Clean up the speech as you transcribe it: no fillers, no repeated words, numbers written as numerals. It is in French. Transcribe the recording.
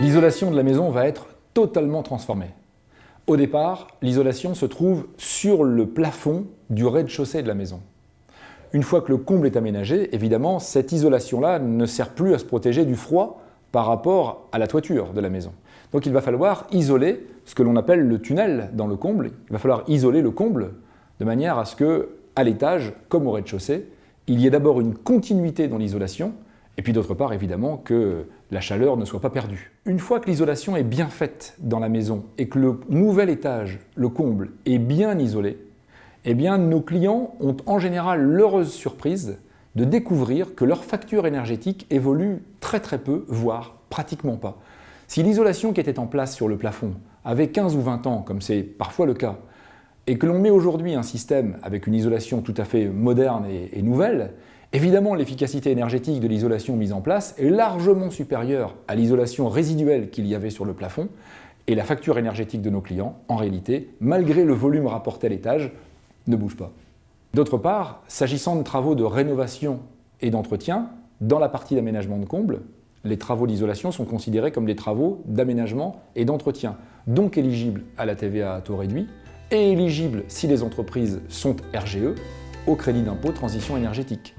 L'isolation de la maison va être totalement transformée. Au départ, l'isolation se trouve sur le plafond du rez-de-chaussée de la maison. Une fois que le comble est aménagé, évidemment, cette isolation-là ne sert plus à se protéger du froid par rapport à la toiture de la maison. Donc il va falloir isoler ce que l'on appelle le tunnel dans le comble. Il va falloir isoler le comble de manière à ce que, à l'étage, comme au rez-de-chaussée, il y ait d'abord une continuité dans l'isolation, et puis d'autre part, évidemment, que la chaleur ne soit pas perdue. Une fois que l'isolation est bien faite dans la maison et que le nouvel étage, le comble, est bien isolé, eh bien, nos clients ont en général l'heureuse surprise de découvrir que leur facture énergétique évolue très peu, voire pratiquement pas. Si l'isolation qui était en place sur le plafond avait 15 ou 20 ans, comme c'est parfois le cas, et que l'on met aujourd'hui un système avec une isolation tout à fait moderne et nouvelle, évidemment l'efficacité énergétique de l'isolation mise en place est largement supérieure à l'isolation résiduelle qu'il y avait sur le plafond, et la facture énergétique de nos clients, en réalité, malgré le volume rapporté à l'étage, ne bouge pas. D'autre part, s'agissant de travaux de rénovation et d'entretien, dans la partie d'aménagement de comble, les travaux d'isolation sont considérés comme des travaux d'aménagement et d'entretien, donc éligibles à la TVA à taux réduit et éligibles, si les entreprises sont RGE, au crédit d'impôt transition énergétique.